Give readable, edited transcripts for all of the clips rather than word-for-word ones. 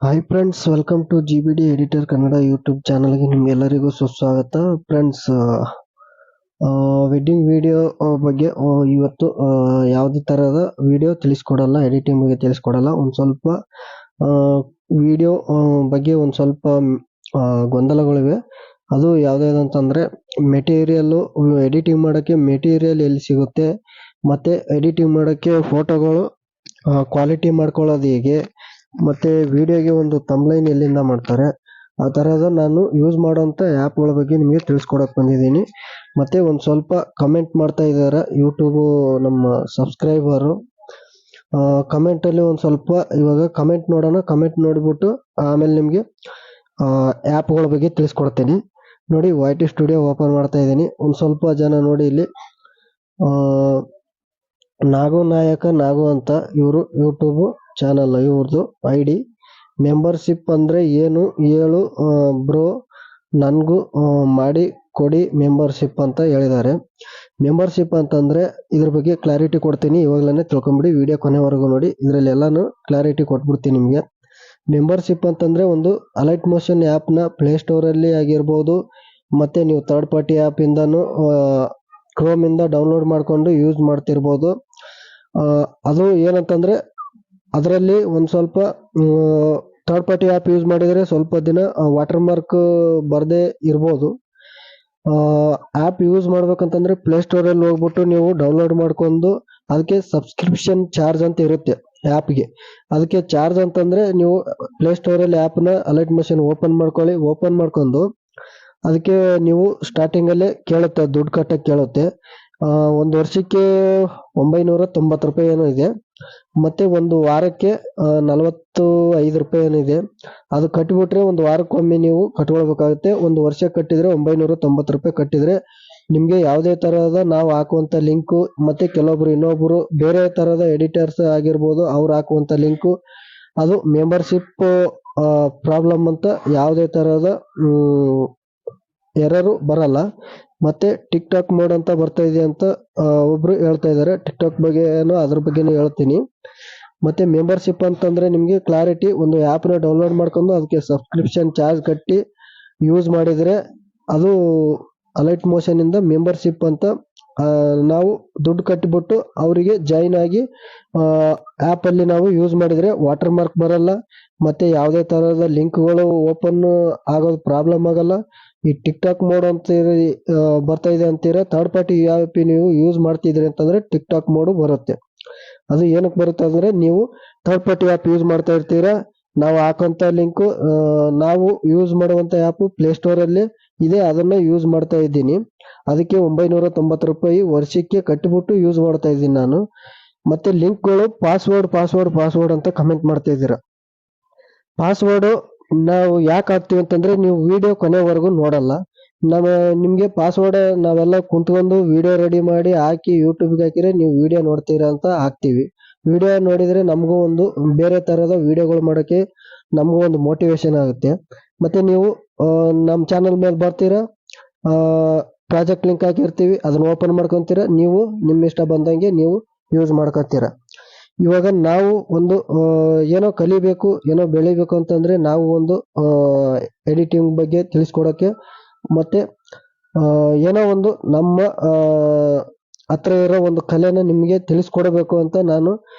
Hi friends, welcome to GBD editor Kannada YouTube ಚಾನಲ್ಗೆ ನಿಮ್ಗೆಲ್ಲರಿಗೂ ಸುಸ್ವಾಗತ. ಫ್ರೆಂಡ್ಸ್, ವೆಡ್ಡಿಂಗ್ ವಿಡಿಯೋ ಬಗ್ಗೆ ಇವತ್ತು ಯಾವುದೇ ಥರದ ವಿಡಿಯೋ ತಿಳಿಸ್ಕೊಡಲ್ಲ, ಎಡಿಟಿಂಗ್ ಬಗ್ಗೆ ತಿಳಿಸ್ಕೊಡಲ್ಲ. ಒಂದು ಸ್ವಲ್ಪ ವಿಡಿಯೋ ಬಗ್ಗೆ ಒಂದು ಸ್ವಲ್ಪ ಗೊಂದಲಗಳಿವೆ. ಅದು ಯಾವುದಂತಂದರೆ, ಮೆಟೀರಿಯಲ್ಲು ಎಡಿಟಿಂಗ್ ಮಾಡೋಕ್ಕೆ ಮೆಟೀರಿಯಲ್ ಎಲ್ಲಿ ಸಿಗುತ್ತೆ, ಮತ್ತು ಎಡಿಟಿಂಗ್ ಮಾಡೋಕ್ಕೆ ಫೋಟೋಗಳು ಕ್ವಾಲಿಟಿ ಮಾಡ್ಕೊಳ್ಳೋದು ಹೇಗೆ, ಮತ್ತು ವಿಡಿಯೋಗೆ ಒಂದು ತಮ್ಲೈನ್ ಎಲ್ಲಿಂದ ಮಾಡ್ತಾರೆ, ಆ ಥರದ ನಾನು ಯೂಸ್ ಮಾಡೋಂಥ ಆ್ಯಪ್ಗಳ ಬಗ್ಗೆ ನಿಮಗೆ ತಿಳಿಸ್ಕೊಡಕ್ಕೆ ಬಂದಿದ್ದೀನಿ. ಮತ್ತು ಒಂದು ಸ್ವಲ್ಪ ಕಮೆಂಟ್ ಮಾಡ್ತಾ ಇದ್ದಾರೆ ಯೂಟ್ಯೂಬು ನಮ್ಮ ಸಬ್ಸ್ಕ್ರೈಬರು. ಕಮೆಂಟಲ್ಲಿ ಒಂದು ಸ್ವಲ್ಪ ಇವಾಗ ಕಮೆಂಟ್ ನೋಡೋಣ. ಕಮೆಂಟ್ ನೋಡಿಬಿಟ್ಟು ಆಮೇಲೆ ನಿಮಗೆ ಆ್ಯಪ್ಗಳ ಬಗ್ಗೆ ತಿಳಿಸ್ಕೊಡ್ತೀನಿ. ನೋಡಿ, YT ಸ್ಟುಡಿಯೋ ಓಪನ್ ಮಾಡ್ತಾ ಇದ್ದೀನಿ. ಒಂದು ಸ್ವಲ್ಪ ಜನ ನೋಡಿ ಇಲ್ಲಿ ನಾಗು ಅಂತ ಇವರು ಯೂಟ್ಯೂಬು ಚಾನಲ್, ಇವ್ರದ್ದು ID. ಮೆಂಬರ್ಶಿಪ್ ಅಂದರೆ ಏನು ಹೇಳು ಬ್ರೋ, ನನಗೂ ಮಾಡಿ ಕೊಡಿ ಮೆಂಬರ್ಶಿಪ್ ಅಂತ ಹೇಳಿದ್ದಾರೆ. ಮೆಂಬರ್ಶಿಪ್ ಅಂತಂದರೆ ಇದ್ರ ಬಗ್ಗೆ ಕ್ಲಾರಿಟಿ ಕೊಡ್ತೀನಿ, ಇವಾಗಲೇ ತಿಳ್ಕೊಂಬಿಡಿ. ವಿಡಿಯೋ ಕೊನೆವರೆಗೂ ನೋಡಿ, ಇದರಲ್ಲಿ ಎಲ್ಲನೂ ಕ್ಲಾರಿಟಿ ಕೊಟ್ಬಿಡ್ತೀನಿ ನಿಮಗೆ. ಮೆಂಬರ್ಶಿಪ್ ಅಂತಂದರೆ ಒಂದು ಅಲೈಟ್ ಮೋಷನ್ ಆ್ಯಪ್ನ ಪ್ಲೇಸ್ಟೋರಲ್ಲಿ ಆಗಿರ್ಬೋದು, ಮತ್ತು ನೀವು ಥರ್ಡ್ ಪಾರ್ಟಿ ಆ್ಯಪಿಂದನೂ ಕ್ರೋಮಿಂದ ಡೌನ್ಲೋಡ್ ಮಾಡಿಕೊಂಡು ಯೂಸ್ ಮಾಡ್ತಿರ್ಬೋದು. ಅದು ಏನಂತಂದರೆ, ಅದರಲ್ಲಿ ಒಂದು ಸ್ವಲ್ಪ ಥರ್ಡ್ ಪಾರ್ಟಿ ಆ್ಯಪ್ ಯೂಸ್ ಮಾಡಿದರೆ ಸ್ವಲ್ಪ ದಿನ ವಾಟರ್ ಮಾರ್ಕ್ ಬರದೇ ಇರ್ಬೋದು. ಆ್ಯಪ್ ಯೂಸ್ ಮಾಡ್ಬೇಕಂತಂದರೆ ಪ್ಲೇಸ್ಟೋರಲ್ಲಿ ಹೋಗ್ಬಿಟ್ಟು ನೀವು ಡೌನ್ಲೋಡ್ ಮಾಡ್ಕೊಂಡು ಅದಕ್ಕೆ ಸಬ್ಸ್ಕ್ರಿಪ್ಷನ್ ಚಾರ್ಜ್ ಅಂತ ಇರುತ್ತೆ ಆ್ಯಪ್ಗೆ. ಅದಕ್ಕೆ ಚಾರ್ಜ್ ಅಂತಂದರೆ, ನೀವು ಪ್ಲೇಸ್ಟೋರಲ್ಲಿ ಆ್ಯಪ್ನ ಅಲೈಟ್ ಮಷೀನ್ ಓಪನ್ ಮಾಡ್ಕೊಳ್ಳಿ. ಓಪನ್ ಮಾಡ್ಕೊಂಡು ಅದಕ್ಕೆ ನೀವು ಸ್ಟಾರ್ಟಿಂಗಲ್ಲೇ ಕೇಳುತ್ತೆ, ದುಡ್ಡು ಕಟ್ಟಕ್ಕೆ ಕೇಳುತ್ತೆ. ಒಂದು ವರ್ಷಕ್ಕೆ 990 ರೂಪಾಯಿ ಏನೋ ಇದೆ, ಮತ್ತು ಒಂದು ವಾರಕ್ಕೆ 45 ರೂಪಾಯಿ ಏನಿದೆ. ಅದು ಕಟ್ಟಿಬಿಟ್ರೆ ಒಂದು ವಾರಕ್ಕೊಮ್ಮೆ ನೀವು ಕಟ್ಕೊಳ್ಬೇಕಾಗುತ್ತೆ. ಒಂದು ವರ್ಷ ಕಟ್ಟಿದರೆ 990 ರೂಪಾಯಿ ಕಟ್ಟಿದರೆ ನಿಮಗೆ ಯಾವುದೇ ಥರದ ನಾವು ಹಾಕುವಂಥ ಲಿಂಕು, ಮತ್ತು ಕೆಲವೊಬ್ರು ಇನ್ನೊಬ್ಬರು ಬೇರೆ ಥರದ ಎಡಿಟರ್ಸ್ ಆಗಿರ್ಬೋದು, ಅವ್ರು ಹಾಕುವಂಥ ಲಿಂಕು, ಅದು ಮೆಂಬರ್ಶಿಪ್ ಪ್ರಾಬ್ಲಮ್ ಅಂತ ಯಾವುದೇ ಥರದ ಎರರು ಬರಲ್ಲ. ಮತ್ತು ಟಿಕ್ ಟಾಕ್ ಮೋಡ್ ಅಂತ ಬರ್ತಾ ಇದೆ ಅಂತ ಒಬ್ಬರು ಹೇಳ್ತಾ ಇದ್ದಾರೆ. ಟಿಕ್ ಟಾಕ್ ಬಗ್ಗೆನೂ ಅದ್ರ ಬಗ್ಗೆನೂ ಹೇಳ್ತೀನಿ. ಮತ್ತು ಮೆಂಬರ್ಶಿಪ್ ಅಂತಂದರೆ ನಿಮಗೆ ಕ್ಲಾರಿಟಿ, ಒಂದು ಆ್ಯಪ್ನ ಡೌನ್ಲೋಡ್ ಮಾಡ್ಕೊಂಡು ಅದಕ್ಕೆ ಸಬ್ಸ್ಕ್ರಿಪ್ಷನ್ ಚಾರ್ಜ್ ಕಟ್ಟಿ ಯೂಸ್ ಮಾಡಿದರೆ ಅದು ಅಲೈಟ್ ಮೋಷನಿಂದ ಮೆಂಬರ್ಶಿಪ್ ಅಂತ ನಾವು ದುಡ್ಡು ಕಟ್ಟಿಬಿಟ್ಟು ಅವರಿಗೆ ಜಾಯಿನ್ ಆಗಿ ಆ್ಯಪಲ್ಲಿ ನಾವು ಯೂಸ್ ಮಾಡಿದರೆ ವಾಟರ್ ಮಾರ್ಕ್ ಬರಲ್ಲ, ಮತ್ತು ಯಾವುದೇ ಥರದ ಲಿಂಕ್ಗಳು ಓಪನ್ ಆಗೋದು ಪ್ರಾಬ್ಲಮ್ ಆಗಲ್ಲ. ಈ ಟಿಕ್ ಟಾಕ್ ಮೋಡ್ ಅಂತ ಬರ್ತಾ ಇದೆ ಅಂತೀರ, ಥರ್ಡ್ ಪಾರ್ಟಿ ಆ್ಯಪ್ ನೀವು ಯೂಸ್ ಮಾಡ್ತಿದ್ರಿ ಅಂತಂದರೆ ಟಿಕ್ ಟಾಕ್ ಮೋಡು ಬರುತ್ತೆ. ಅದು ಏನಕ್ಕೆ ಬರುತ್ತೆ ಅಂದರೆ, ನೀವು ಥರ್ಡ್ ಪಾರ್ಟಿ ಆ್ಯಪ್ ಯೂಸ್ ಮಾಡ್ತಾ ಇರ್ತೀರ, ನಾವು ಹಾಕೋಂಥ ಲಿಂಕು ನಾವು ಯೂಸ್ ಮಾಡುವಂಥ ಆ್ಯಪು ಪ್ಲೇಸ್ಟೋರಲ್ಲಿ ಇದೆ, ಅದನ್ನು ಯೂಸ್ ಮಾಡ್ತಾ ಇದ್ದೀನಿ. ಅದಕ್ಕೆ 990 ರೂಪಾಯಿ ವರ್ಷಕ್ಕೆ ಕಟ್ಟಿಬಿಟ್ಟು ಯೂಸ್ ಮಾಡ್ತಾ ಇದ್ದೀನಿ ನಾನು. ಮತ್ತು ಲಿಂಕ್ಗಳು ಪಾಸ್ವರ್ಡ್ ಅಂತ ಕಮೆಂಟ್ ಮಾಡ್ತಾ ಇದ್ದೀರ. ಪಾಸ್ವರ್ಡು ನಾವು ಯಾಕೆ ಹಾಕ್ತೀವಿ ಅಂತಂದರೆ, ನೀವು ವಿಡಿಯೋ ಕೊನೆವರೆಗೂ ನೋಡಲ್ಲ. ನಿಮಗೆ ಪಾಸ್ವರ್ಡ್ ನಾವೆಲ್ಲ ಕುಂತ್ಕೊಂಡು ವಿಡಿಯೋ ರೆಡಿ ಮಾಡಿ ಹಾಕಿ ಯೂಟ್ಯೂಬ್ಗೆ ಹಾಕಿದರೆ ನೀವು ವಿಡಿಯೋ ನೋಡ್ತೀರಾ ಅಂತ ಹಾಕ್ತೀವಿ. ವಿಡಿಯೋ ನೋಡಿದರೆ ನಮಗೂ ಒಂದು ಬೇರೆ ಥರದ ವಿಡಿಯೋಗಳು ಮಾಡೋಕ್ಕೆ ನಮಗೂ ಒಂದು ಮೋಟಿವೇಶನ್ ಆಗುತ್ತೆ. ಮತ್ತು ನೀವು ನಮ್ಮ ಚಾನಲ್ ಮೇಲೆ ಬರ್ತೀರಾ, ಪ್ರಾಜೆಕ್ಟ್ ಲಿಂಕ್ ಹಾಕಿರ್ತೀವಿ, ಅದನ್ನು ಓಪನ್ ಮಾಡ್ಕೊತೀರ, ನೀವು ನಿಮ್ಮ ಇಷ್ಟ ಬಂದಂಗೆ ನೀವು ಯೂಸ್ ಮಾಡ್ಕೊತೀರ. ಇವಾಗ ನಾವು ಒಂದು ಏನೋ ಕಲಿಬೇಕು, ಏನೋ ಬೆಳಿಬೇಕು ಅಂತಂದರೆ ನಾವು ಒಂದು ಎಡಿಟಿಂಗ್ ಬಗ್ಗೆ ತಿಳಿಸ್ಕೊಡೋಕ್ಕೆ, ಮತ್ತು ಏನೋ ಒಂದು ನಮ್ಮ ಹತ್ರ ಇರೋ ಒಂದು ಕಲೆನ ನಿಮಗೆ ತಿಳಿಸ್ಕೊಡಬೇಕು ಅಂತ ನಾನು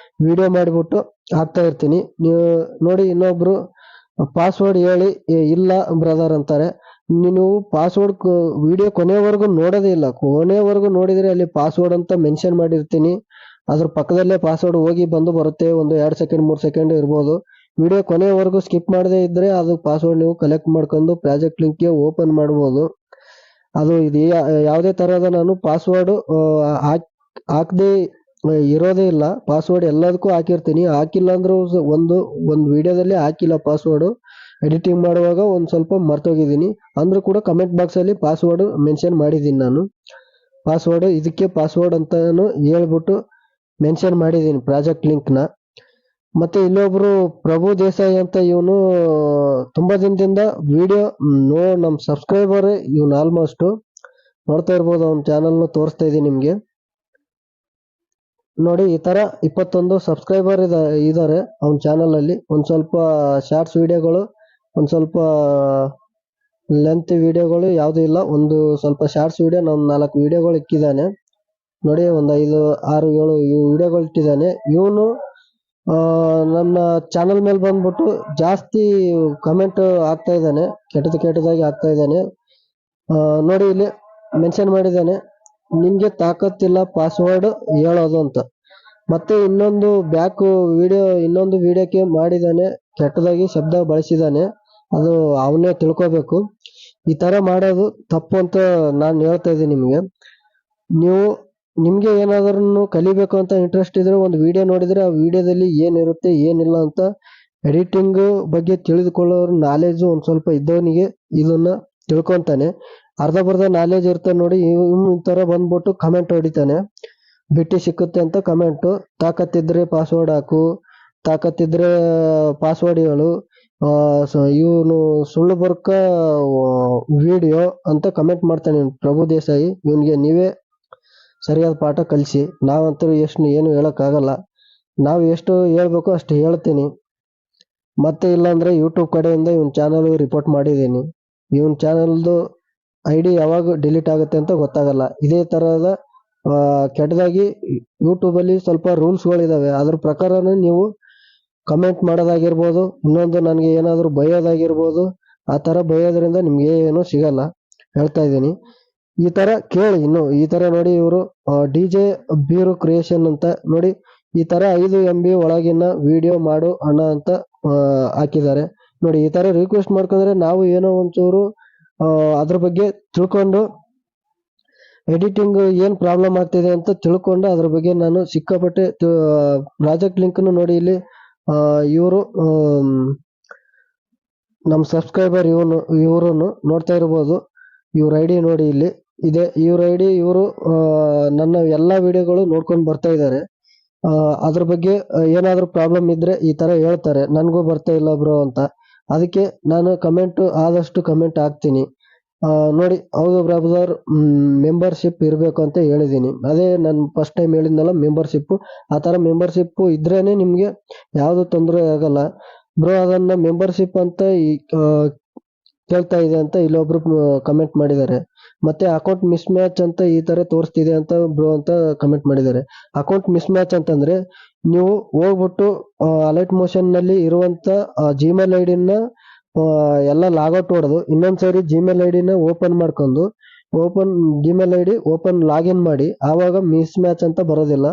ವಿಡಿಯೋ ಮಾಡಿಬಿಟ್ಟು ಹಾಕ್ತಾ ಇರ್ತೀನಿ. ನೀವು ನೋಡಿ, ಇನ್ನೊಬ್ಬರು ಪಾಸ್ವರ್ಡ್ ಹೇಳಿ, ಇಲ್ಲ ಬ್ರದರ್ ಅಂತಾರೆ. ನೀನು ಪಾಸ್ವರ್ಡ್ ವಿಡಿಯೋ ಕೊನೆವರೆಗೂ ನೋಡೋದೇ ಇಲ್ಲ. ಕೊನೆವರೆಗೂ ನೋಡಿದರೆ ಅಲ್ಲಿ ಪಾಸ್ವರ್ಡ್ ಅಂತ ಮೆನ್ಷನ್ ಮಾಡಿರ್ತೀನಿ, ಅದ್ರ ಪಕ್ಕದಲ್ಲೇ ಪಾಸ್ವರ್ಡ್ ಹೋಗಿ ಬಂದು ಬರುತ್ತೆ. ಒಂದು 2 ಸೆಕೆಂಡ್ 3 ಸೆಕೆಂಡ್ ಇರ್ಬೋದು. ವಿಡಿಯೋ ಕೊನೆವರೆಗೂ ಸ್ಕಿಪ್ ಮಾಡದೇ ಇದ್ದರೆ ಅದು ಪಾಸ್ವರ್ಡ್ ನೀವು ಕಲೆಕ್ಟ್ ಮಾಡ್ಕೊಂಡು ಪ್ರಾಜೆಕ್ಟ್ ಲಿಂಕ್ಗೆ ಓಪನ್ ಮಾಡ್ಬೋದು. ಅದು ಇದು ಯಾವುದೇ ಥರದ ನಾನು ಪಾಸ್ವರ್ಡು ಹಾಕದೇ ಇರೋದೇ ಇಲ್ಲ. ಪಾಸ್ವರ್ಡ್ ಎಲ್ಲದಕ್ಕೂ ಹಾಕಿರ್ತೀನಿ. ಹಾಕಿಲ್ಲ ಅಂದರೂ ಒಂದು ವಿಡಿಯೋದಲ್ಲಿ ಹಾಕಿಲ್ಲ ಪಾಸ್ವರ್ಡು. ಎಡಿಟಿಂಗ್ ಮಾಡುವಾಗ ಒಂದು ಸ್ವಲ್ಪ ಮರ್ತೋಗಿದ್ದೀನಿ, ಅಂದರೂ ಕೂಡ ಕಮೆಂಟ್ ಬಾಕ್ಸಲ್ಲಿ ಪಾಸ್ವರ್ಡು ಮೆನ್ಷನ್ ಮಾಡಿದ್ದೀನಿ ನಾನು. ಪಾಸ್ವರ್ಡು ಇದಕ್ಕೆ ಪಾಸ್ವರ್ಡ್ ಅಂತಲೂ ಹೇಳ್ಬಿಟ್ಟು ಮೆನ್ಷನ್ ಮಾಡಿದ್ದೀನಿ ಪ್ರಾಜೆಕ್ಟ್ ಲಿಂಕ್ನ. ಮತ್ತು ಇಲ್ಲೊಬ್ಬರು ಪ್ರಭು ದೇಸಾಯಿ ಅಂತ, ಇವನು ತುಂಬ ದಿನದಿಂದ ವಿಡಿಯೋ ನಮ್ಮ ಸಬ್ಸ್ಕ್ರೈಬರೇ ಇವನು, ಆಲ್ಮೋಸ್ಟು ನೋಡ್ತಾ ಇರ್ಬೋದು. ಅವ್ನ ಚಾನಲ್ನ ತೋರಿಸ್ತಾ ಇದ್ದೀನಿ ನಿಮಗೆ. ನೋಡಿ ಈ ತರ 21 ಸಬ್ಸ್ಕ್ರೈಬರ್ ಇದ್ದಾರೆ ಅವನ ಚಾನಲ್ ಅಲ್ಲಿ. ಒಂದ್ ಸ್ವಲ್ಪ ಶಾರ್ಟ್ಸ್ ವಿಡಿಯೋಗಳು, ಒಂದ್ ಸ್ವಲ್ಪ ಲೆಂತ್ ವಿಡಿಯೋಗಳು ಯಾವ್ದು ಇಲ್ಲ. ಒಂದು ಸ್ವಲ್ಪ ಶಾರ್ಟ್ಸ್ ವಿಡಿಯೋ 4 ವಿಡಿಯೋಗಳು ಇಕ್ಕಿದ್ದಾನೆ ನೋಡಿ. ಒಂದು 5 6 7 ವಿಡಿಯೋಗಳು ಇಟ್ಟಿದ್ದಾನೆ ಇವನು. ನನ್ನ ಚಾನಲ್ ಮೇಲೆ ಬಂದ್ಬಿಟ್ಟು ಜಾಸ್ತಿ ಕಮೆಂಟ್ ಆಗ್ತಾ ಇದ್ದಾನೆ, ಕೆಟ್ಟದಾಗಿ ಆಗ್ತಾ ಇದ್ದಾನೆ. ನೋಡಿ ಇಲ್ಲಿ ಮೆನ್ಷನ್ ಮಾಡಿದ್ದಾನೆ, ನಿಮ್ಗೆ ತಾಕತ್ತಿಲ್ಲ ಪಾಸ್ವರ್ಡ್ ಹೇಳೋದು ಅಂತ. ಮತ್ತೆ ಇನ್ನೊಂದು ವಿಡಿಯೋಕ್ಕೆ ಮಾಡಿದಾನೆ, ಕೆಟ್ಟದಾಗಿ ಶಬ್ದ ಬಳಸಿದಾನೆ. ಅದು ಅವನೇ ತಿಳ್ಕೋಬೇಕು. ಈ ತರ ಮಾಡೋದು ತಪ್ಪು ಅಂತ ನಾನು ಹೇಳ್ತಾ ಇದ್ದೀನಿ ನಿಮ್ಗೆ. ನಿಮ್ಗೆ ಏನಾದ್ರೂ ಕಲಿಬೇಕು ಅಂತ ಇಂಟ್ರೆಸ್ಟ್ ಇದ್ರೆ ಒಂದು ವಿಡಿಯೋ ನೋಡಿದ್ರೆ ಆ ವಿಡಿಯೋದಲ್ಲಿ ಏನಿರುತ್ತೆ ಏನಿಲ್ಲ ಅಂತ ಎಡಿಟಿಂಗ್ ಬಗ್ಗೆ ತಿಳಿದುಕೊಳ್ಳೋರು ನಾಲೆಜ್ ಒಂದ್ ಸ್ವಲ್ಪ ಇದ್ದವನಿಗೆ ಇದನ್ನ ತಿಳ್ಕೊಂತಾನೆ. ಅರ್ಧಬರ್ಧ ನಾಲೆಜ್ ಇರ್ತಾನೆ ನೋಡಿ, ಈ ತರ ಬಂದ್ಬಿಟ್ಟು ಕಮೆಂಟ್ ಹೊಡಿತಾನೆ, ಬಿಟ್ಟಿ ಸಿಕ್ಕುತ್ತೆ ಅಂತ ಕಮೆಂಟ್. ತಾಕತ್ತಿದ್ರೆ ಪಾಸ್ವರ್ಡ್ ಹಾಕು, ತಾಕತ್ತಿದ್ರೆ ಪಾಸ್ವರ್ಡ್ ಹೇಳು, ಇವನು ಸುಳ್ಳು ಬರ್ಕ ವಿಡಿಯೋ ಅಂತ ಕಮೆಂಟ್ ಮಾಡ್ತಾನೆ ಪ್ರಭು ದೇಸಾಯಿ. ಇವನ್ಗೆ ನೀವೇ ಸರಿಯಾದ ಪಾಠ ಕಲಿಸಿ. ನಾವಂತೂ ಏನು ಹೇಳಕ್ಕಾಗಲ್ಲ, ನಾವು ಎಷ್ಟು ಹೇಳ್ಬೇಕು ಅಷ್ಟು ಹೇಳ್ತೀನಿ. ಮತ್ತೆ ಇಲ್ಲಾಂದ್ರೆ ಯೂಟ್ಯೂಬ್ ಕಡೆಯಿಂದ ಇವನ್ ಚಾನಲ್ ರಿಪೋರ್ಟ್ ಮಾಡಿದ್ದೀನಿ. ಇವನ್ ಚಾನಲ್ದು ID ಯಾವಾಗ ಡಿಲೀಟ್ ಆಗುತ್ತೆ ಅಂತ ಗೊತ್ತಾಗಲ್ಲ. ಇದೇ ತರಹದ ಕೆಟ್ಟದಾಗಿ ಯೂಟ್ಯೂಬ್ ಅಲ್ಲಿ ಸ್ವಲ್ಪ ರೂಲ್ಸ್ಗಳಿದಾವೆ, ಅದ್ರ ಪ್ರಕಾರನೇ ನೀವು ಕಮೆಂಟ್ ಮಾಡೋದಾಗಿರ್ಬೋದು, ಇನ್ನೊಂದು ನನಗೆ ಏನಾದ್ರು ಬೈಯೋದಾಗಿರ್ಬೋದು. ಆ ತರ ಬೈಯೋದ್ರಿಂದ ನಿಮ್ಗೆ ಏನು ಸಿಗಲ್ಲ, ಹೇಳ್ತಾ ಇದ್ದೀನಿ. ಈ ತರ ಕೇಳಿ. ಇನ್ನು ಈ ತರ ನೋಡಿ, ಇವರು DJ ಬೀರು ಕ್ರಿಯೇಷನ್ ಅಂತ ನೋಡಿ, ಈ ತರ 5 MB ಒಳಗಿನ ವಿಡಿಯೋ ಮಾಡು ಅಣ್ಣ ಅಂತ ಹಾಕಿದ್ದಾರೆ ನೋಡಿ. ಈ ತರ ರಿಕ್ವೆಸ್ಟ್ ಮಾಡ್ಕೊಂಡ್ರೆ ನಾವು ಏನೋ ಒಂಚೂರು ಅದ್ರ ಬಗ್ಗೆ ತಿಳ್ಕೊಂಡು, ಎಡಿಟಿಂಗ್ ಏನ್ ಪ್ರಾಬ್ಲಮ್ ಆಗ್ತಿದೆ ಅಂತ ತಿಳ್ಕೊಂಡು ಅದ್ರ ಬಗ್ಗೆ ನಾನು ಸಿಕ್ಕಾಪಟ್ಟೆ ಪ್ರಾಜೆಕ್ಟ್ ಲಿಂಕ್ ನೋಡಿ. ಇಲ್ಲಿ ಇವರು ನಮ್ಮ ಸಬ್ಸ್ಕ್ರೈಬರ್ ಇವರು ನೋಡ್ತಾ ಇರ್ಬೋದು. ಇವ್ರ ID ನೋಡಿ ಇಲ್ಲಿ ಇದೆ. ಇವ್ರ ID ಇವರು ನನ್ನ ಎಲ್ಲಾ ವಿಡಿಯೋಗಳು ನೋಡ್ಕೊಂಡು ಬರ್ತಾ ಇದ್ದಾರೆ. ಅದ್ರ ಬಗ್ಗೆ ಏನಾದ್ರೂ ಪ್ರಾಬ್ಲಮ್ ಇದ್ರೆ ಈ ತರ ಹೇಳ್ತಾರೆ, ನನ್ಗೂ ಬರ್ತಾ ಇಲ್ಲ ಬ್ರೋ ಅಂತ. ಅದಕ್ಕೆ ನಾನು ಆದಷ್ಟು ಕಮೆಂಟ್ ಹಾಕ್ತೀನಿ ನೋಡಿ. ಹೌದು ಬ್ರದರ್, ಮೆಂಬರ್ಶಿಪ್ ಇರಬೇಕು ಅಂತ ಹೇಳಿದೀನಿ. ಅದೇ ನಾನು ಫಸ್ಟ್ ಟೈಮ್ ಹೇಳಿದ್ನಲ್ಲ ಮೆಂಬರ್ಶಿಪ್. ಆ ತರ ಮೆಂಬರ್ಶಿಪ್ ಇದ್ರೇನೆ ನಿಮ್ಗೆ ಯಾವ್ದು ತೊಂದರೆ ಆಗಲ್ಲ ಬ್ರೋ. ಅದನ್ನ ಮೆಂಬರ್ಶಿಪ್ ಅಂತ ಕೇಳ್ತಾ ಇದೆ ಅಂತ ಇಲ್ಲೊಬ್ರು ಕಮೆಂಟ್ ಮಾಡಿದ್ದಾರೆ. ಮತ್ತೆ ಅಕೌಂಟ್ ಮಿಸ್ ಮ್ಯಾಚ್ ಅಂತ ಈ ತರ ತೋರಿಸ್ತಿದೆ ಅಂತ ಬ್ರೋ ಅಂತ ಕಮೆಂಟ್ ಮಾಡಿದ್ದಾರೆ. ಅಕೌಂಟ್ ಮಿಸ್ ಮ್ಯಾಚ್ ಅಂತಂದ್ರೆ ನೀವು ಹೋಗ್ಬಿಟ್ಟು ಅಲರ್ಟ್ ಮೋಷನ್ ನಲ್ಲಿ ಇರುವಂತ ಜಿಮೇಲ್ ಐಡಿನ ಎಲ್ಲ ಲಾಗೌಟ್ ಹೊಡೆದು ಇನ್ನೊಂದ್ಸರಿ ಜಿಮೇಲ್ ಐಡಿನ ಓಪನ್ ಮಾಡ್ಕೊಂಡು ಜಿಮೇಲ್ ಐಡಿ ಓಪನ್ ಲಾಗಿನ್ ಮಾಡಿ, ಆವಾಗ ಮಿಸ್ ಮ್ಯಾಚ್ ಅಂತ ಬರೋದಿಲ್ಲ.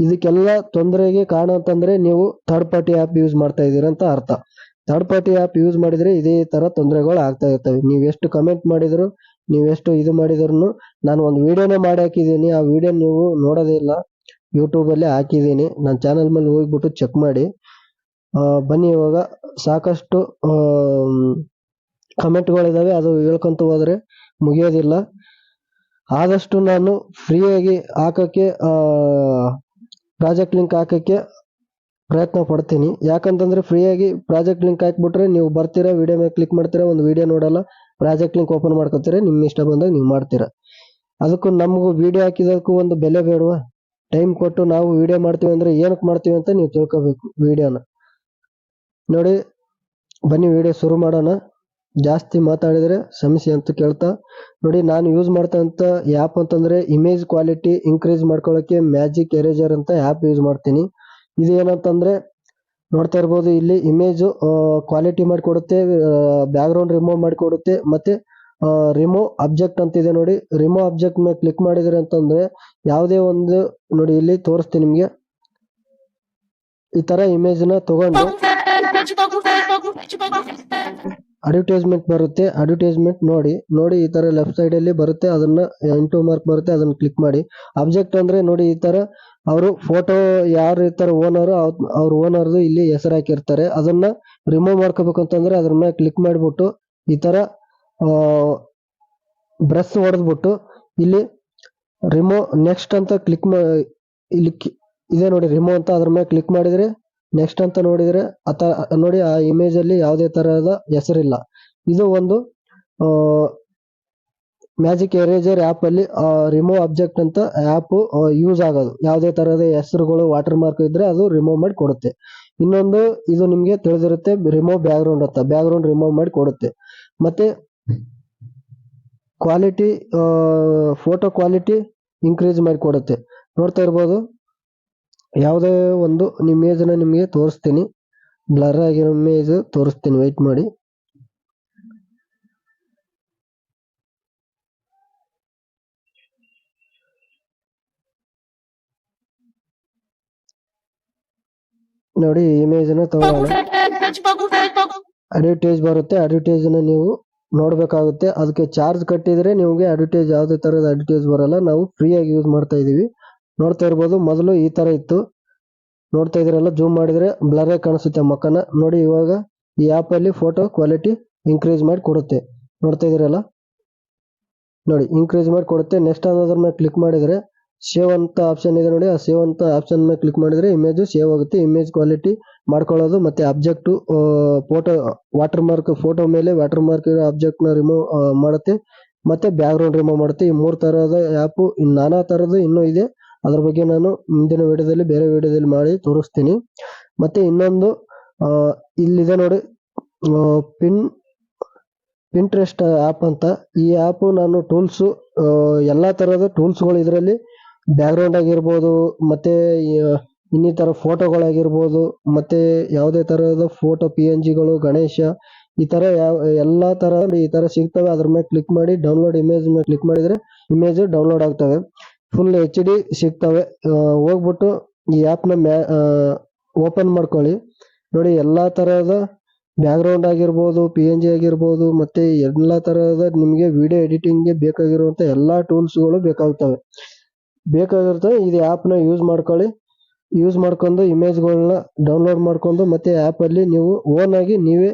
ಇದಕ್ಕೆಲ್ಲ ತೊಂದರೆಗೆ ಕಾರಣ ಅಂತಂದ್ರೆ ನೀವು ಥರ್ಡ್ ಪಾರ್ಟಿ ಆ್ಯಪ್ ಯೂಸ್ ಮಾಡ್ತಾ ಇದೀರ ಅಂತ ಅರ್ಥ. ಥರ್ಡ್ ಪಾರ್ಟಿ ಆ್ಯಪ್ ಯೂಸ್ ಮಾಡಿದ್ರೆ ಇದೇ ತರ ತೊಂದರೆಗಳು ಆಗ್ತಾ ಇರ್ತವೆ. ನೀವೆಷ್ಟು ಕಮೆಂಟ್ ಮಾಡಿದ್ರು, ನೀವೆಷ್ಟು ಇದು ಮಾಡಿದ್ರು, ನಾನು ಒಂದು ವಿಡಿಯೋನೇ ಮಾಡಿ ಹಾಕಿದ್ದೀನಿ. ಆ ವಿಡಿಯೋ ನೀವು ನೋಡೋದೇ ಇಲ್ಲ, ಯೂಟ್ಯೂಬ್ ಅಲ್ಲಿ ಹಾಕಿದ್ದೀನಿ. ನನ್ನ ಚಾನಲ್ ಮೇಲೆ ಹೋಗ್ಬಿಟ್ಟು ಚೆಕ್ ಮಾಡಿ. ಬನ್ನಿ, ಇವಾಗ ಸಾಕಷ್ಟು ಕಮೆಂಟ್ಗಳಿದಾವೆ, ಅದು ಹೇಳ್ಕೊಂತ ಹೋದ್ರೆ ಮುಗಿಯೋದಿಲ್ಲ. ಆದಷ್ಟು ನಾನು ಫ್ರೀಯಾಗಿ ಹಾಕಕ್ಕೆ ಪ್ರಾಜೆಕ್ಟ್ ಲಿಂಕ್ ಹಾಕಕ್ಕೆ ಪ್ರಯತ್ನ ಪಡ್ತೀನಿ. ಯಾಕಂತಂದ್ರೆ ಫ್ರೀಯಾಗಿ ಪ್ರಾಜೆಕ್ಟ್ ಲಿಂಕ್ ಹಾಕ್ಬಿಟ್ರೆ ನೀವು ಬರ್ತೀರಾ, ವಿಡಿಯೋ ಮೇಲೆ ಕ್ಲಿಕ್ ಮಾಡ್ತೀರಾ, ಒಂದು ವಿಡಿಯೋ ನೋಡಲ್ಲ, ಪ್ರಾಜೆಕ್ಟ್ ಲಿಂಕ್ ಓಪನ್ ಮಾಡ್ಕೊತೀರಾ, ನಿಮ್ ಇಷ್ಟ ಬಂದಾಗ ನೀವು ಮಾಡ್ತೀರಾ. ಅದಕ್ಕೂ ನಮಗೂ ವಿಡಿಯೋ ಹಾಕಿದಕ್ಕೂ ಒಂದು ಬೆಲೆ ಬೇಡವಾ? ಟೈಮ್ ಕೊಟ್ಟು ನಾವು ವಿಡಿಯೋ ಮಾಡ್ತೀವಿ ಅಂದ್ರೆ ಏನಕ್ಕೆ ಮಾಡ್ತೀವಿ ಅಂತ ನೀವು ತಿಳ್ಕೊಬೇಕು ವಿಡಿಯೋನ ನೋಡಿ. ಬನ್ನಿ ವಿಡಿಯೋ ಶುರು ಮಾಡೋಣ. ಜಾಸ್ತಿ ಮಾತಾಡಿದ್ರೆ ಸಮಸ್ಯೆ ಅಂತ ಕೇಳ್ತಾ ನೋಡಿ. ನಾನು ಯೂಸ್ ಮಾಡ್ತಂತ ಆ್ಯಪ್ ಅಂತಂದ್ರೆ ಇಮೇಜ್ ಕ್ವಾಲಿಟಿ ಇನ್ಕ್ರೀಸ್ ಮಾಡ್ಕೊಳ್ಳೋಕೆ ಮ್ಯಾಜಿಕ್ ಎರೇಜರ್ ಅಂತ ಆ್ಯಪ್ ಯೂಸ್ ಮಾಡ್ತೀನಿ. ಇದು ಏನಂತಂದ್ರೆ ನೋಡ್ತಾ ಇರ್ಬೋದು, ಇಲ್ಲಿ ಇಮೇಜ್ ಕ್ವಾಲಿಟಿ ಮಾಡಿಕೊಡುತ್ತೆ, ಬ್ಯಾಕ್ ಗ್ರೌಂಡ್ ರಿಮೂವ್ ಮಾಡಿಕೊಡುತ್ತೆ, ಮತ್ತೆ ರಿಮೂವ್ ಅಬ್ಜೆಕ್ಟ್ ಅಂತ ಇದೆ ನೋಡಿ. ರಿಮೂವ್ ಅಬ್ಜೆಕ್ಟ್ ಮೇಲೆ ಕ್ಲಿಕ್ ಮಾಡಿದ್ರೆ ಅಂತಂದ್ರೆ ಯಾವುದೇ ಒಂದು ನೋಡಿ, ಇಲ್ಲಿ ತೋರಿಸ್ತೀನಿ ನಿಮ್ಗೆ. ಈ ತರ ಇಮೇಜ್ ನ ತಗೊಂಡು ಅಡ್ವರ್ಟೈಸ್ಮೆಂಟ್ ಬರುತ್ತೆ, ಅಡ್ವರ್ಟೈಸ್ಮೆಂಟ್ ನೋಡಿ ಈ ತರ ಲೆಫ್ಟ್ ಸೈಡ್ ಅಲ್ಲಿ ಬರುತ್ತೆ, ಅದನ್ನ ಇಂಟು ಮಾರ್ಕ್ ಬರುತ್ತೆ, ಅದನ್ನ ಕ್ಲಿಕ್ ಮಾಡಿ. ಅಬ್ಜೆಕ್ಟ್ ಅಂದ್ರೆ ನೋಡಿ, ಈ ತರ ಅವರು ಫೋಟೋ ಯಾರು ಇರ್ತಾರೆ ಓನರ್, ಅವ್ರ ಓನರ್ದು ಇಲ್ಲಿ ಹೆಸರು ಹಾಕಿರ್ತಾರೆ. ಅದನ್ನ ರಿಮೂವ್ ಮಾಡ್ಕೋಬೇಕಂತಂದ್ರೆ ಅದ್ರ ಮೇಲೆ ಕ್ಲಿಕ್ ಮಾಡಿಬಿಟ್ಟು ಈ ತರ ಬ್ರಷ್ ಹೊಡೆದ್ಬಿಟ್ಟು ಇಲ್ಲಿ ರಿಮೂವ್ ನೆಕ್ಸ್ಟ್ ಅಂತ ಕ್ಲಿಕ್ ಇಲ್ಲಿ ಇದೆ ನೋಡಿ ರಿಮೂವ್ ಅಂತ, ಅದ್ರ ಮೇಲೆ ಕ್ಲಿಕ್ ಮಾಡಿದ್ರೆ ನೆಕ್ಸ್ಟ್ ಅಂತ ನೋಡಿದ್ರೆ ನೋಡಿ ಆ ಇಮೇಜ್ ಅಲ್ಲಿ ಯಾವುದೇ ತರಹದ ಹೆಸರಿಲ್ಲ. ಇದು ಒಂದು ಮ್ಯಾಜಿಕ್ ಎರೇಜರ್ ಆ್ಯಪ್ ಅಲ್ಲಿ ರಿಮೂವ್ ಆಬ್ಜೆಕ್ಟ್ ಅಂತ ಆ್ಯಪ್ ಯೂಸ್ ಆಗೋದು. ಯಾವುದೇ ತರಹದ ಹೆಸರುಗಳು ವಾಟರ್ ಮಾರ್ಕ್ ಇದ್ರೆ ಅದು ರಿಮೂವ್ ಮಾಡಿ ಕೊಡುತ್ತೆ. ಇನ್ನೊಂದು ಇದು ನಿಮ್ಗೆ ತಿಳಿದಿರುತ್ತೆ, ರಿಮೂವ್ ಬ್ಯಾಕ್ಗ್ರೌಂಡ್ ಅಂತ, ಬ್ಯಾಕ್ಗ್ರೌಂಡ್ ರಿಮೂವ್ ಮಾಡಿ ಕೊಡುತ್ತೆ. ಮತ್ತೆ ಕ್ವಾಲಿಟಿ, ಫೋಟೋ ಕ್ವಾಲಿಟಿ ಇನ್ಕ್ರೀಸ್ ಮಾಡಿ ಕೊಡುತ್ತೆ. ನೋಡ್ತಾ ಇರ್ಬೋದು, ಯಾವುದೇ ಒಂದು ಇಮೇಜ್ ನ ನಿಮಗೆ ತೋರಿಸ್ತೀನಿ, ಬ್ಲರ್ ಆಗಿರೋ ಇಮೇಜ್ ತೋರಿಸ್ತೀನಿ, ವೆಯ್ಟ್ ಮಾಡಿ. ನೋಡಿ, ಇಮೇಜ್ ನ ತಗೊಳ್ಳೋಣ. ಅಡ್ವರ್ಟೈಸ್ ಬರುತ್ತೆ, ಅಡ್ವರ್ಟೈಸ್ ನ ನೀವು ನೋಡ್ಬೇಕಾಗುತ್ತೆ. ಅದಕ್ಕೆ ಚಾರ್ಜ್ ಕಟ್ಟಿದ್ರೆ ನಿಮಗೆ ಅಡ್ವರ್ಟೈಸ್, ಯಾವುದೇ ತರದ ಅಡ್ವರ್ಟೈಸ್ ಬರಲ್ಲ. ನಾವು ಫ್ರೀ ಆಗಿ ಯೂಸ್ ಮಾಡ್ತಾ ಇದೀವಿ. ನೋಡ್ತಾ ಇರ್ಬೋದು, ಮೊದಲು ಈ ತರ ಇತ್ತು, ನೋಡ್ತಾ ಇದ್ರಲ್ಲ, ಜೂಮ್ ಮಾಡಿದ್ರೆ ಬ್ಲರ್ ಆಗಿ ಕಾಣಿಸುತ್ತೆ ಮಕ್ಕನ. ನೋಡಿ, ಇವಾಗ ಈ ಆಪ್ ಅಲ್ಲಿ ಫೋಟೋ ಕ್ವಾಲಿಟಿ ಇನ್ಕ್ರೀಸ್ ಮಾಡಿ ಕೊಡುತ್ತೆ. ನೋಡ್ತಾ ಇದೀರಲ್ಲ, ನೋಡಿ ಇನ್ಕ್ರೀಸ್ ಮಾಡಿ ಕೊಡುತ್ತೆ. ನೆಕ್ಸ್ಟ್ ಅನ್ನೋದ್ರ ಮೇಲೆ ಕ್ಲಿಕ್ ಮಾಡಿದ್ರೆ ಸೇವ್ ಅಂತ ಆಪ್ಷನ್ ಇದೆ ನೋಡಿ, ಆ ಸೇವ್ ಅಂತ ಆಪ್ಷನ್ ಮೇಲೆ ಕ್ಲಿಕ್ ಮಾಡಿದ್ರೆ ಇಮೇಜ್ ಸೇವ್ ಆಗುತ್ತೆ. ಇಮೇಜ್ ಕ್ವಾಲಿಟಿ ಮಾಡ್ಕೊಳ್ಳೋದು, ಮತ್ತೆ object photo water mark, photo ಮೇಲೆ ವಾಟರ್ ಮಾರ್ಕ್ ಇರೋ ಆಬ್ಜೆಕ್ಟ್ ನ ರಿಮೂವ್ ಮಾಡುತ್ತೆ, ಮತ್ತೆ ಬ್ಯಾಕ್ ಗ್ರೌಂಡ್ ರಿಮೂವ್ ಮಾಡುತ್ತೆ. ಈ 3 ತರಹದ ಆ್ಯಪ್, ನಾನಾ ತರದ್ದು ಇನ್ನೂ ಇದೆ. ಅದ್ರ ಬಗ್ಗೆ ನಾನು ಮುಂದಿನ ವಿಡಿಯೋದಲ್ಲಿ, ಬೇರೆ ವಿಡಿಯೋದಲ್ಲಿ ಮಾಡಿ ತೋರಿಸ್ತೀನಿ. ಮತ್ತೆ ಇನ್ನೊಂದು ಇಲ್ಲಿದೆ ನೋಡಿ, ಪಿಂಟ್ರೆಸ್ಟ್ ಆ್ಯಪ್ ಅಂತ. ಈ ಆ್ಯಪ್ ನಾನು ಟೂಲ್ಸ್, ಎಲ್ಲಾ ತರಹದ ಟೂಲ್ಸ್ಗಳು ಇದರಲ್ಲಿ, ಬ್ಯಾಕ್ಗ್ರೌಂಡ್ ಆಗಿರ್ಬೋದು, ಮತ್ತೆ ಇನ್ನಿತರ ಫೋಟೋಗಳಾಗಿರ್ಬೋದು, ಮತ್ತೆ ಯಾವುದೇ ತರಹದ ಫೋಟೋ PNG ಗಳು, ಗಣೇಶ, ಈ ತರ ಎಲ್ಲಾ ತರ ಈ ತರ ಸಿಗ್ತವೆ. ಅದ್ರ ಮೇಲೆ ಕ್ಲಿಕ್ ಮಾಡಿ ಡೌನ್ಲೋಡ್ ಇಮೇಜ್ ಮೇಲೆ ಕ್ಲಿಕ್ ಮಾಡಿದ್ರೆ ಇಮೇಜ್ ಡೌನ್ಲೋಡ್ ಆಗ್ತವೆ, ಫುಲ್ HD ಸಿಗ್ತವೆ. ಹೋಗ್ಬಿಟ್ಟು ಈ ಆ್ಯಪ್ ನ ಓಪನ್ ಮಾಡ್ಕೊಳ್ಳಿ. ನೋಡಿ, ಎಲ್ಲಾ ತರಹದ ಬ್ಯಾಕ್ಗ್ರೌಂಡ್ ಆಗಿರ್ಬೋದು, PNG ಆಗಿರ್ಬೋದು, ಮತ್ತೆ ಎಲ್ಲಾ ತರಹದ ನಿಮ್ಗೆ ವಿಡಿಯೋ ಎಡಿಟಿಂಗ್ ಗೆ ಬೇಕಾಗಿರುವಂತ ಎಲ್ಲಾ ಟೂಲ್ಸ್ ಗಳು ಬೇಕಾಗಿರ್ತವೆ. ಇದು ಆ್ಯಪ್ ನ ಯೂಸ್ ಮಾಡ್ಕೊಳ್ಳಿ. ಯೂಸ್ ಮಾಡ್ಕೊಂಡು ಇಮೇಜ್ಗಳನ್ನ ಡೌನ್ಲೋಡ್ ಮಾಡ್ಕೊಂಡು, ಮತ್ತೆ ಆ್ಯಪ್ ಅಲ್ಲಿ ನೀವು ಓನ್ ಆಗಿ ನೀವೇ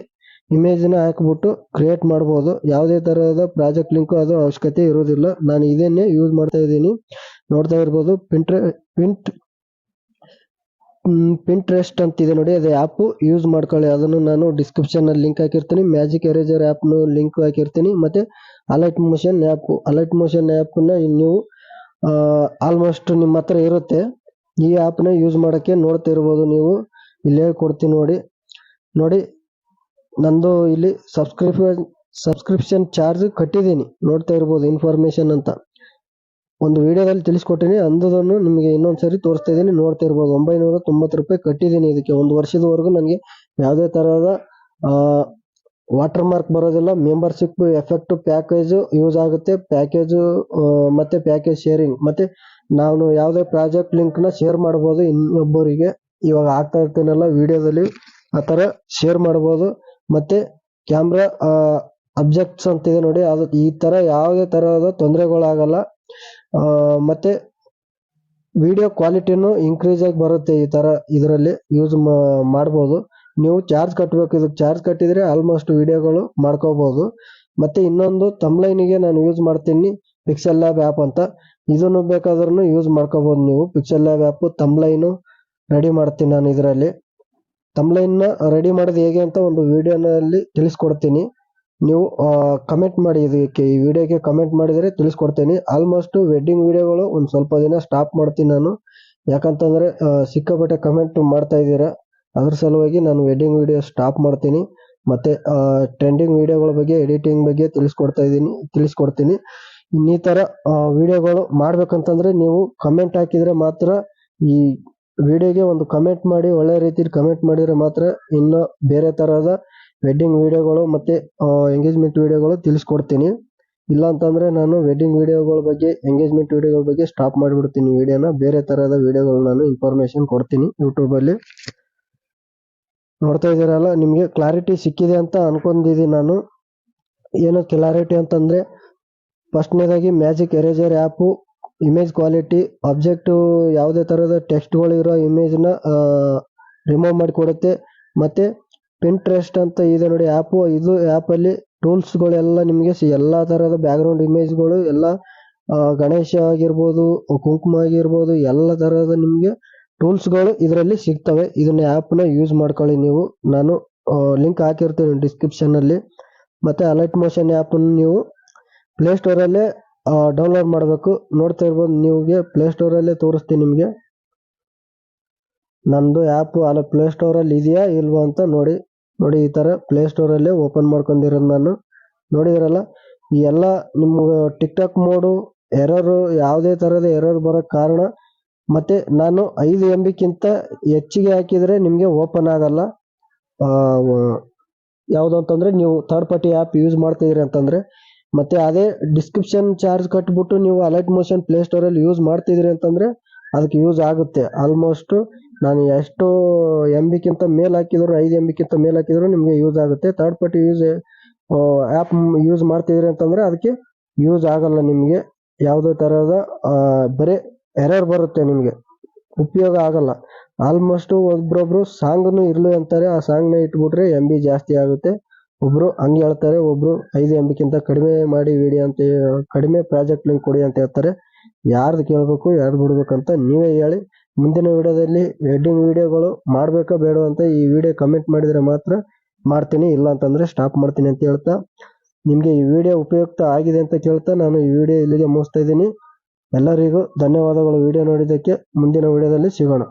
ಇಮೇಜ್ ನ ಹಾಕ್ಬಿಟ್ಟು ಕ್ರಿಯೇಟ್ ಮಾಡಬಹುದು. ಯಾವುದೇ ತರಹದ ಪ್ರಾಜೆಕ್ಟ್ ಲಿಂಕ್ ಅದು ಅವಶ್ಯಕತೆ ಇರೋದಿಲ್ಲ. ನಾನು ಇದನ್ನೇ ಯೂಸ್ ಮಾಡ್ತಾ ಇದ್ದೀನಿ. ನೋಡ್ತಾ ಇರ್ಬೋದು, ಪಿಂಟ್ರೆಸ್ಟ್ ಅಂತಿದೆ ನೋಡಿ, ಅದು ಆ್ಯಪ್ ಯೂಸ್ ಮಾಡ್ಕೊಳ್ಳಿ. ಅದನ್ನು ನಾನು ಡಿಸ್ಕ್ರಿಪ್ಷನ್ ನಲ್ಲಿ ಲಿಂಕ್ ಹಾಕಿರ್ತೀನಿ. ಮ್ಯಾಜಿಕ್ ಎರೇಜರ್ ಆ್ಯಪ್ ನ ಲಿಂಕ್ ಹಾಕಿರ್ತೀನಿ. ಮತ್ತೆ ಅಲೈಟ್ ಮೋಷನ್ ಆ್ಯಪ್ ನ ನೀವು ಆಲ್ಮೋಸ್ಟ್ ನಿಮ್ಮ ಹತ್ರ ಇರುತ್ತೆ. ಈ ಆ್ಯಪ್ ನ ಯೂಸ್ ಮಾಡಕ್ಕೆ ನೋಡ್ತಾ ಇರ್ಬೋದು ನೀವು, ಇಲ್ಲಿ ಹೇಳ್ಕೊಡ್ತೀನಿ ನೋಡಿ. ನಂದು ಇಲ್ಲಿ ಸಬ್ಸ್ಕ್ರಿಪ್ಷನ್ ಚಾರ್ಜ್ ಕಟ್ಟಿದ್ದೀನಿ. ನೋಡ್ತಾ ಇರ್ಬೋದು, ಇನ್ಫಾರ್ಮೇಶನ್ ಅಂತ ಒಂದು ವಿಡಿಯೋದಲ್ಲಿ ತಿಳಿಸ್ಕೊಟ್ಟಿನಿ, ಅಂದದನ್ನು ನಿಮಗೆ ಇನ್ನೊಂದ್ಸರಿ ತೋರಿಸ್ತಾ ಇದ್ದೀನಿ. ನೋಡ್ತಾ ಇರ್ಬೋದು, 990 ರೂಪಾಯಿ ಕಟ್ಟಿದ್ದೀನಿ ಇದಕ್ಕೆ. 1 ವರ್ಷದವರೆಗೂ ನನಗೆ ಯಾವುದೇ ತರಹದ ವಾಟರ್ ಮಾರ್ಕ್ ಬರೋದಿಲ್ಲ. ಮೆಂಬರ್ಶಿಪ್ ಎಫೆಕ್ಟ್ ಪ್ಯಾಕೇಜ್ ಯೂಸ್ ಆಗುತ್ತೆ. ಮತ್ತೆ ಪ್ಯಾಕೇಜ್ ಶೇರಿಂಗ್, ಮತ್ತೆ ನಾನು ಯಾವುದೇ ಪ್ರಾಜೆಕ್ಟ್ ಲಿಂಕ್ ನ ಶೇರ್ ಮಾಡಬಹುದು ಇನ್ನೊಬ್ಬರಿಗೆ. ಇವಾಗ ಆಗ್ತಾ ಇರ್ತೀನಲ್ಲ ವಿಡಿಯೋದಲ್ಲಿ, ಆ ತರ ಶೇರ್ ಮಾಡಬಹುದು. ಮತ್ತೆ ಕ್ಯಾಮ್ರಾ ಅಬ್ಜೆಕ್ಟ್ಸ್ ಅಂತಿದೆ ನೋಡಿ, ಅದು ಈ ತರ ಯಾವುದೇ ತರಹದ ತೊಂದರೆಗಳಾಗಲ್ಲ. ಮತ್ತೆ ವಿಡಿಯೋ ಕ್ವಾಲಿಟಿನೂ ಇನ್ಕ್ರೀಸ್ ಆಗಿ ಬರುತ್ತೆ. ಈ ತರ ಇದರಲ್ಲಿ ಯೂಸ್ ಮಾಡಬಹುದು. ನೀವು ಚಾರ್ಜ್ ಕಟ್ಟಬೇಕು. ಇದಕ್ಕೆ ಚಾರ್ಜ್ ಕಟ್ಟಿದ್ರೆ ಆಲ್ಮೋಸ್ಟ್ ವಿಡಿಯೋಗಳು ಮಾಡ್ಕೋಬಹುದು. ಮತ್ತೆ ಇನ್ನೊಂದು ತಮ್ಲೈನಿಗೆ ನಾನು ಯೂಸ್ ಮಾಡ್ತೀನಿ, ಪಿಕ್ಸೆಲ್ ಲ್ಯಾಬ್ ಆ್ಯಪ್ ಅಂತ. ಇದನ್ನು ಬೇಕಾದ್ರೂ ಯೂಸ್ ಮಾಡ್ಕೋಬಹುದು ನೀವು. ಪಿಕ್ಸೆಲ್ ಲ್ಯಾಬ್ ಆ್ಯಪ್ ತಮ್ಲೈನು ರೆಡಿ ಮಾಡ್ತೀನಿ ನಾನು. ಇದರಲ್ಲಿ ತಮ್ಲೈನ್ ನ ರೆಡಿ ಮಾಡೋದು ಹೇಗೆ ಅಂತ ಒಂದು ವಿಡಿಯೋನಲ್ಲಿ ತಿಳಿಸ್ಕೊಡ್ತೀನಿ. ನೀವು ಕಮೆಂಟ್ ಮಾಡಿ, ಇದಕ್ಕೆ ಈ ವಿಡಿಯೋಗೆ ಕಮೆಂಟ್ ಮಾಡಿದರೆ ತಿಳಿಸ್ಕೊಡ್ತೀನಿ. ಆಲ್ಮೋಸ್ಟ್ ವೆಡ್ಡಿಂಗ್ ವಿಡಿಯೋಗಳು ಒಂದು ಸ್ವಲ್ಪ ದಿನ ಸ್ಟಾಪ್ ಮಾಡ್ತೀನಿ ನಾನು, ಯಾಕಂತಂದ್ರೆ ಸಿಕ್ಕಾಪಟ್ಟೆ ಕಮೆಂಟ್ ಮಾಡ್ತಾ ಇದ್ದೀರಾ. ಅದ್ರ ಸಲುವಾಗಿ ನಾನು ವೆಡ್ಡಿಂಗ್ ವಿಡಿಯೋ ಸ್ಟಾಪ್ ಮಾಡ್ತೀನಿ. ಮತ್ತೆ ಟ್ರೆಂಡಿಂಗ್ ವಿಡಿಯೋಗಳ ಬಗ್ಗೆ, ಎಡಿಟಿಂಗ್ ಬಗ್ಗೆ ತಿಳಿಸ್ಕೊಡ್ತೀನಿ. ಈ ತರ ವಿಡಿಯೋಗಳು ಮಾಡ್ಬೇಕಂತಂದ್ರೆ ನೀವು ಕಮೆಂಟ್ ಹಾಕಿದ್ರೆ ಮಾತ್ರ, ಈ ವಿಡಿಯೋಗೆ ಒಂದು ಕಮೆಂಟ್ ಮಾಡಿ, ಒಳ್ಳೆ ರೀತಿಯಲ್ಲಿ ಕಮೆಂಟ್ ಮಾಡಿದ್ರೆ ಮಾತ್ರ ಇನ್ನು ಬೇರೆ ತರಹದ ವೆಡ್ಡಿಂಗ್ ವಿಡಿಯೋಗಳು ಮತ್ತೆ ಎಂಗೇಜ್ಮೆಂಟ್ ವಿಡಿಯೋಗಳು ತಿಳಿಸ್ಕೊಡ್ತೀನಿ. ಇಲ್ಲ ಅಂತಂದ್ರೆ ನಾನು ವೆಡ್ಡಿಂಗ್ ವಿಡಿಯೋಗಳ ಬಗ್ಗೆ, ಎಂಗೇಜ್ಮೆಂಟ್ ವಿಡಿಯೋಗಳ ಬಗ್ಗೆ ಸ್ಟಾಪ್ ಮಾಡಿಬಿಡ್ತೀನಿ ವಿಡಿಯೋನ. ಬೇರೆ ತರಹದ ವಿಡಿಯೋಗಳು ನಾನು ಇನ್ಫಾರ್ಮೇಶನ್ ಕೊಡ್ತೀನಿ ಯೂಟ್ಯೂಬ್ ಅಲ್ಲಿ. ನೋಡ್ತಾ ಇದ್ದೀರಲ್ಲ, ನಿಮ್ಗೆ ಕ್ಲಾರಿಟಿ ಸಿಕ್ಕಿದೆ ಅಂತ ಅನ್ಕೊಂಡಿದ್ದೀನಿ ನಾನು. ಏನು ಕ್ಲಾರಿಟಿ ಅಂತಂದ್ರೆ, ಫಸ್ಟ್ನೇದಾಗಿ magic eraser app image quality, object ಯಾವುದೇ ತರಹದ ಟೆಕ್ಸ್ಟ್ಗಳು ಇರೋ ಇಮೇಜ್ ನ ರಿಮೂವ್ ಮಾಡಿಕೊಡುತ್ತೆ. ಮತ್ತೆ ಪಿಂಟ್ರೆಸ್ಟ್ ಅಂತ ಇದೆ ನೋಡಿ ಆ್ಯಪ್, ಇದು ಆ್ಯಪ್ ಅಲ್ಲಿ ಟೂಲ್ಸ್ ಗಳೆಲ್ಲ ನಿಮಗೆ ಎಲ್ಲಾ ತರಹದ ಬ್ಯಾಕ್ಗ್ರೌಂಡ್ ಇಮೇಜ್ಗಳು, ಎಲ್ಲ ಗಣೇಶ ಆಗಿರ್ಬೋದು, ಕುಂಕುಮ ಆಗಿರ್ಬೋದು, ಎಲ್ಲ ತರಹದ ನಿಮ್ಗೆ ಟೂಲ್ಸ್ ಗಳು ಇದರಲ್ಲಿ ಸಿಗ್ತವೆ. ಇದನ್ನ ಆ್ಯಪ್ ನ ಯೂಸ್ ಮಾಡ್ಕೊಳ್ಳಿ ನೀವು. ನಾನು ಲಿಂಕ್ ಹಾಕಿರ್ತೀನಿ ಡಿಸ್ಕ್ರಿಪ್ಷನ್ ಅಲ್ಲಿ. ಮತ್ತೆ ಅಲೈಟ್ ಮೋಷನ್ ಆ್ಯಪ್ ನೀವು ಪ್ಲೇಸ್ಟೋರಲ್ಲೇ ಡೌನ್ಲೋಡ್ ಮಾಡಬೇಕು. ನೋಡ್ತಾ ಇರ್ಬೋದು ನಿಮಗೆ ಪ್ಲೇಸ್ಟೋರಲ್ಲೇ ತೋರಿಸ್ತೀನಿ ನಿಮಗೆ. ನಂದು ಆ್ಯಪು ಅಲ್ಲ ಪ್ಲೇಸ್ಟೋರಲ್ಲಿ ಇದೆಯಾ ಇಲ್ವಾ ಅಂತ ನೋಡಿ ಈ ಥರ ಪ್ಲೇಸ್ಟೋರಲ್ಲೇ ಓಪನ್ ಮಾಡ್ಕೊಂಡಿರೋದು ನಾನು. ನೋಡಿದ್ರಲ್ಲ, ಈ ಎಲ್ಲ ನಿಮ್ಗೆ ಟಿಕ್ಟಾಕ್ ಮೋಡು ಎರರು, ಯಾವುದೇ ಥರದ ಎರರ್ ಬರೋಕ್ಕೆ ಕಾರಣ, ಮತ್ತು ನಾನು 5 MB ಹೆಚ್ಚಿಗೆ ಹಾಕಿದರೆ ನಿಮಗೆ ಓಪನ್ ಆಗಲ್ಲ. ಯಾವುದು ಅಂತಂದರೆ ನೀವು ಥರ್ಡ್ ಪಾರ್ಟಿ ಆ್ಯಪ್ ಯೂಸ್ ಮಾಡ್ತಿದ್ದೀರಿ ಅಂತಂದರೆ, ಮತ್ತು ಅದೇ ಡಿಸ್ಕ್ರಿಪ್ಷನ್ ಚಾರ್ಜ್ ಕಟ್ಬಿಟ್ಟು ನೀವು ಅಲರ್ಟ್ ಮೋಷನ್ ಪ್ಲೇಸ್ಟೋರಲ್ಲಿ ಯೂಸ್ ಮಾಡ್ತಿದ್ದೀರಿ ಅಂತಂದರೆ ಅದಕ್ಕೆ ಯೂಸ್ ಆಗುತ್ತೆ. ಆಲ್ಮೋಸ್ಟು ನಾನು ಎಷ್ಟು MB ಮೇಲೆ ಹಾಕಿದ್ರು, 5 MB ಮೇಲೆ ಹಾಕಿದ್ರು ನಿಮಗೆ ಯೂಸ್ ಆಗುತ್ತೆ. ಥರ್ಡ್ ಪಾರ್ಟಿ ಆ್ಯಪ್ ಯೂಸ್ ಮಾಡ್ತಿದ್ದೀರಿ ಅಂತಂದರೆ ಅದಕ್ಕೆ ಯೂಸ್ ಆಗಲ್ಲ. ನಿಮಗೆ ಯಾವುದೇ ಥರದ ಬರೀ ಎರರ್ ಬರುತ್ತೆ, ನಿಮಗೆ ಉಪಯೋಗ ಆಗಲ್ಲ. ಆಲ್ಮೋಸ್ಟು ಒಬ್ಬೊಬ್ರು ಸಾಂಗ್ನು ಇರಲಿ ಅಂತಾರೆ, ಆ ಸಾಂಗ್ನ ಇಟ್ಬಿಟ್ರೆ MB ಜಾಸ್ತಿ ಆಗುತ್ತೆ. ಒಬ್ಬರು ಹಂಗೆ ಹೇಳ್ತಾರೆ, ಒಬ್ಬರು 5 MB ಕಡಿಮೆ ಮಾಡಿ ವಿಡಿಯೋ ಅಂತ, ಕಡಿಮೆ ಪ್ರಾಜೆಕ್ಟ್ ಲಿಂಕ್ ಕೊಡಿ ಅಂತ ಹೇಳ್ತಾರೆ. ಯಾರ್ದು ಕೇಳಬೇಕು ಯಾರ್ದು ಬಿಡ್ಬೇಕಂತ ನೀವೇ ಹೇಳಿ. ಮುಂದಿನ ವಿಡಿಯೋದಲ್ಲಿ ವೆಡ್ಡಿಂಗ್ ವಿಡಿಯೋಗಳು ಮಾಡಬೇಕಾ ಬೇಡ ಅಂತ ಈ ವಿಡಿಯೋ ಕಮೆಂಟ್ ಮಾಡಿದರೆ ಮಾತ್ರ ಮಾಡ್ತೀನಿ, ಇಲ್ಲ ಅಂತಂದರೆ ಸ್ಟಾಪ್ ಮಾಡ್ತೀನಿ ಅಂತ ಹೇಳ್ತಾ, ನಿಮಗೆ ಈ ವಿಡಿಯೋ ಉಪಯುಕ್ತ ಆಗಿದೆ ಅಂತ ಕೇಳ್ತಾ ನಾನು ಈ ವಿಡಿಯೋ ಇಲ್ಲಿಗೆ ಮುಗಿಸ್ತಾ ಇದ್ದೀನಿ. ಎಲ್ಲರಿಗೂ ಧನ್ಯವಾದಗಳು ವಿಡಿಯೋ ನೋಡಿದ್ದಕ್ಕೆ. ಮುಂದಿನ ವಿಡಿಯೋದಲ್ಲಿ ಸಿಗೋಣ.